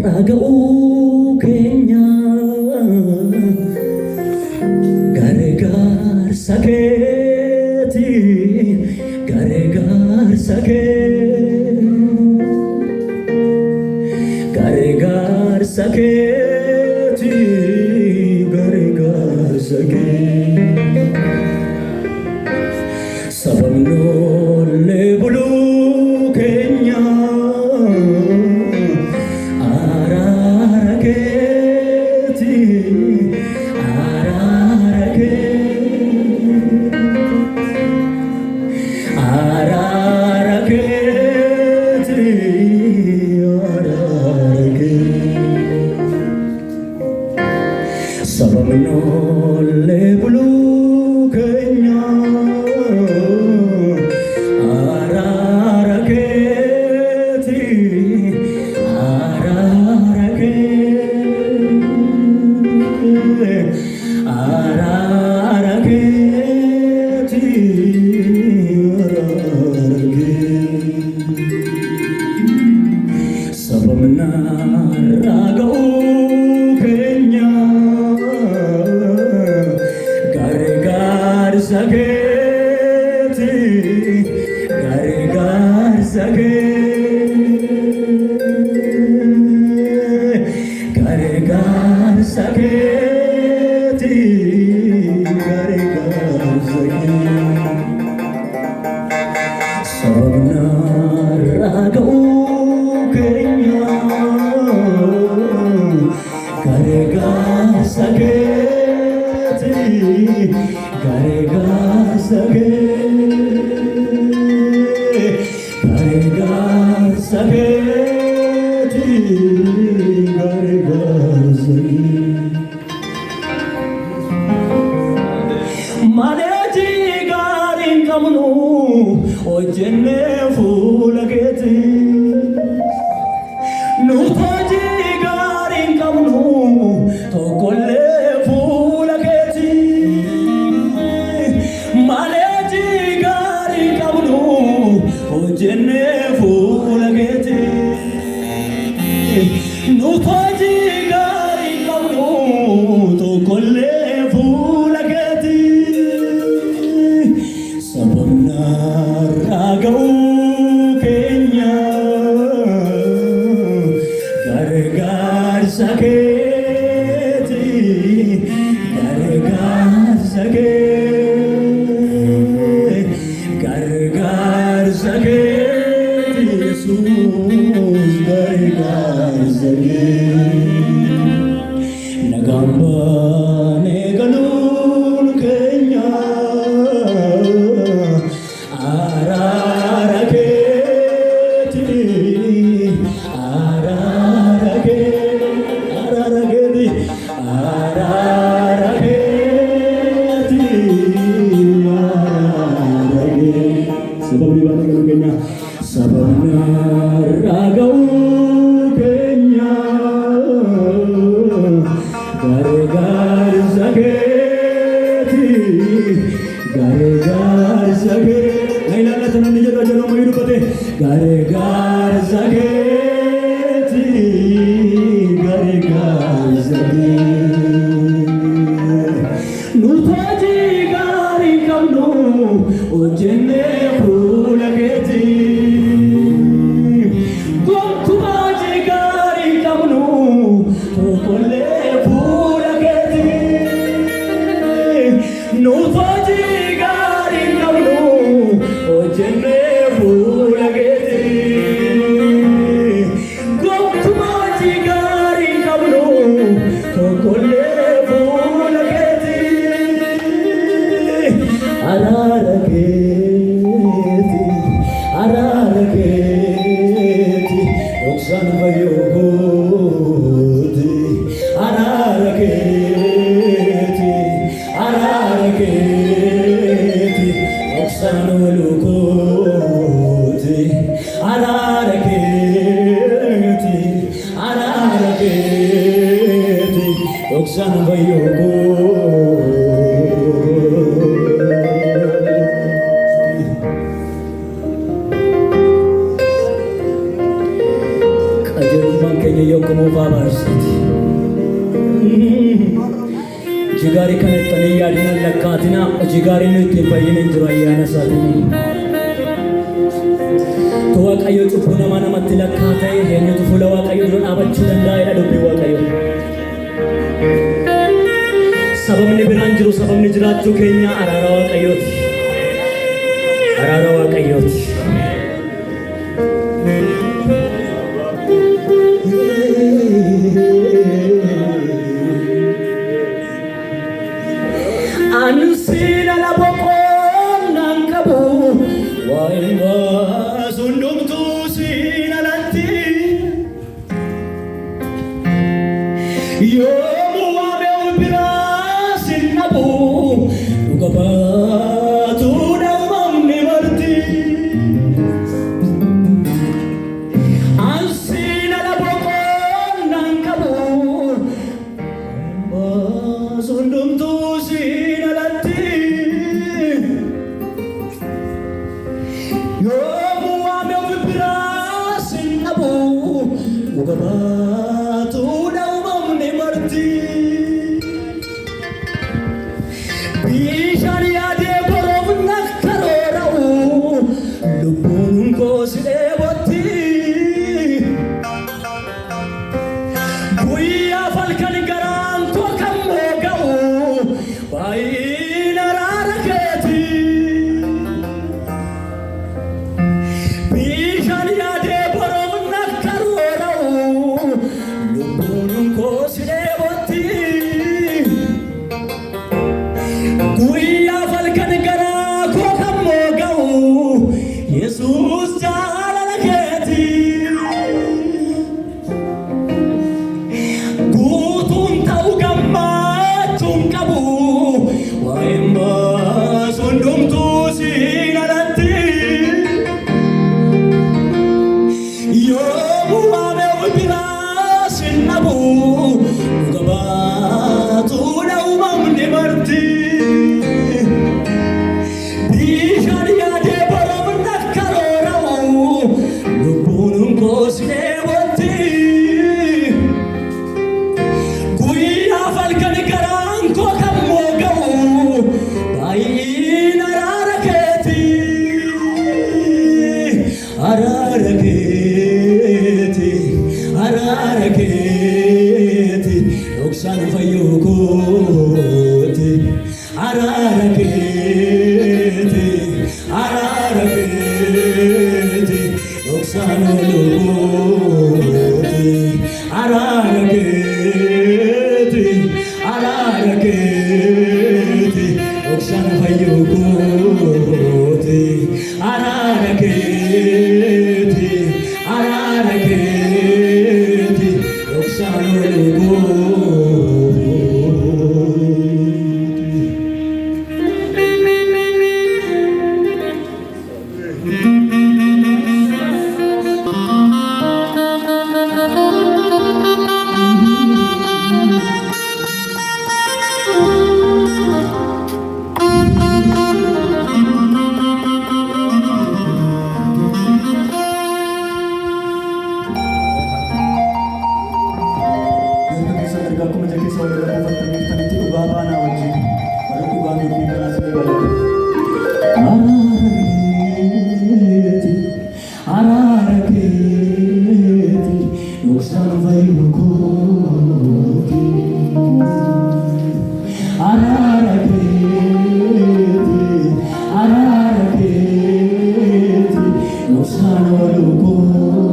raga'uu keenya gargaarsa keeti gargaarsa kee gargaarsa keeti gargaarsa kee sababnoollee buluu keenya araara keeti araara kee araara keeti araara kee sababnoollee buluu keenya Maqaan keenya yookiin faabarsiiti. Jigaari kanatti yaadinaan lakkaatina jigaari nuyi ittiin fayyinen jiru ayyaana isaatiin. Waaqayyo cubbuu namaa namatti lakkaata'e eenyutu fuula Waaqayyo dura dhaabachuu danda'edha dubbii Waaqayyo. Sababni biraan jiru sababni jiraachuu keenya araara Waaqayyooti. Araara Waaqayyooti. Anusina la bokona nkabu waimba sundumtu sina lanti yomu wabe ubira sinabu ukabatu damamni marti Anusina la bokona nkabu waimba sundumtu Ugabatu daumamni marti Bishani ade borof nakkarorau Lubbuun koo si dheebotti Guyyaa falkan garaan koo kan mooga'u baay'ina araara keeti Bishani ade borof Jesus jala lageti Gutun tau gamma tungkabu Waimba sundum tu sinalati Yomu ame ubira sinabu Ugabatu daumam ni marti Araraketi, Oksan Fayukoti, Araraketi, Araraketi, Oksan Olukoti, Araraketi, Araraketi, Oksan Fayukoti, Araraketi, Araraketi, Oksan Aku menjadi saudara bertemu itu bapa na wajib. Baru ku bangun di dalam segala. Araraketi, Oksan Fayukoti. Araraketi, Oksan Olukoti.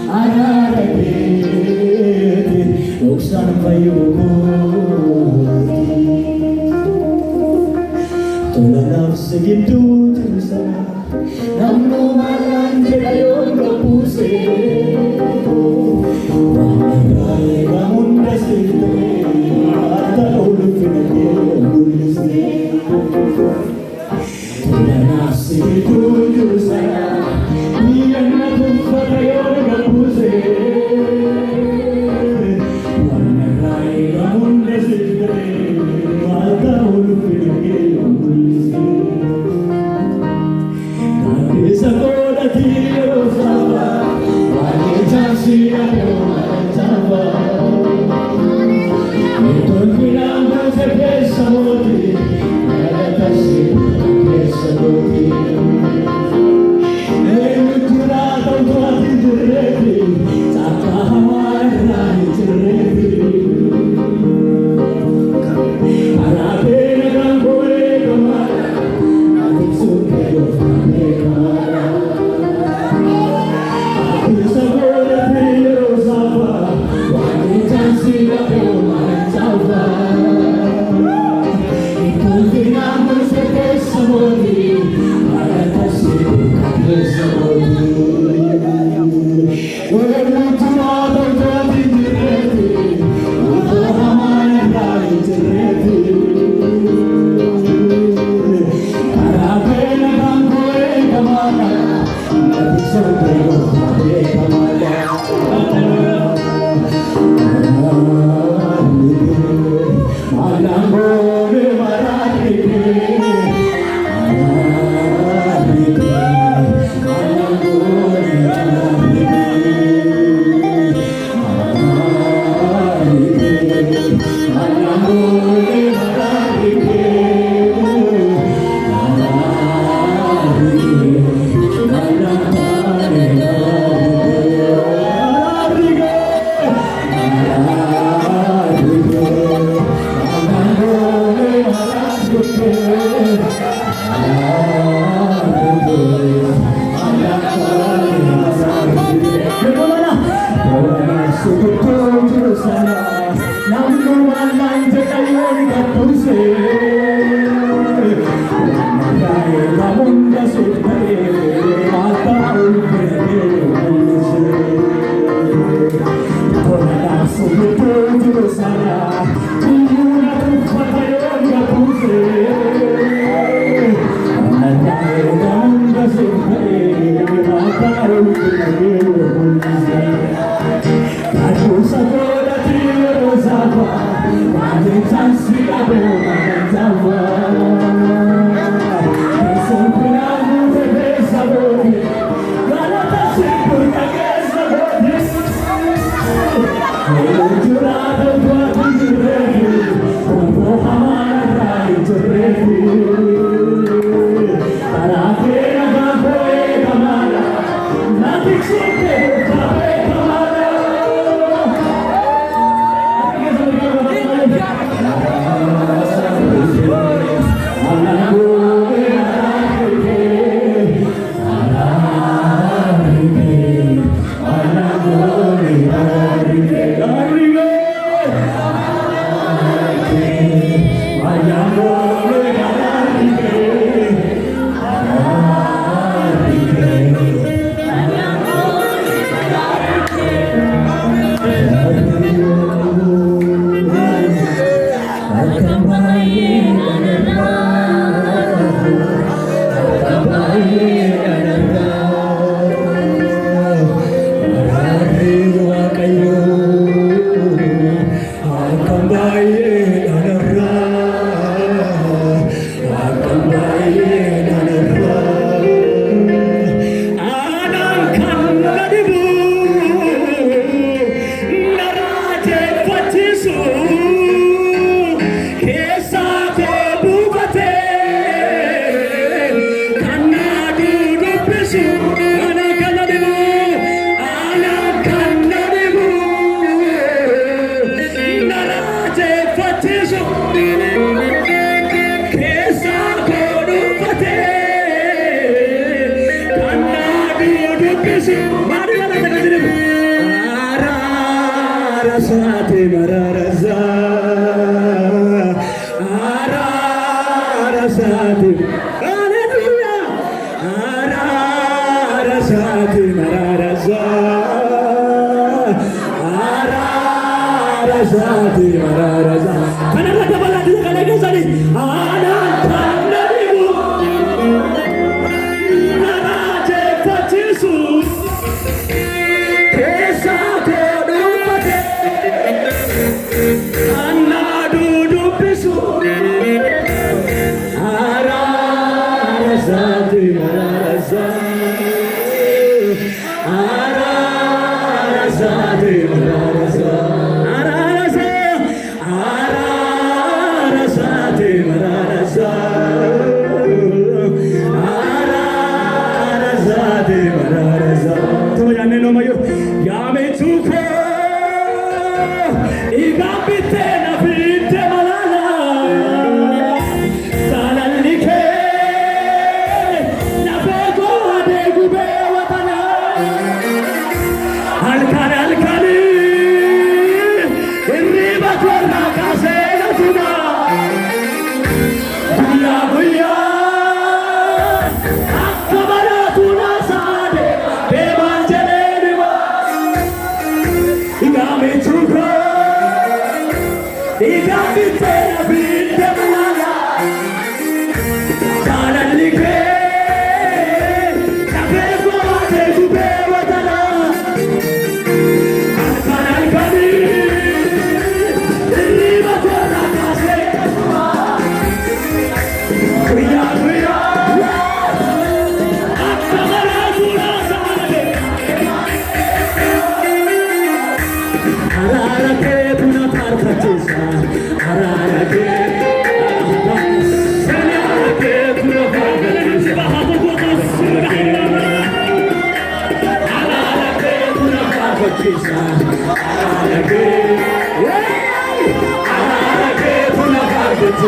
Araraketi, Oksan Fayukoti. Tola nafsi gitu tersana, namu malam jelayon kapuse. Wahai kamu nasib, ada uluk finake ulisi. Tola nafsi gitu tersana, niyan na tufa kayon kapuse. Wahai kamu nasib, ada uluk finake ulisi.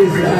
Arara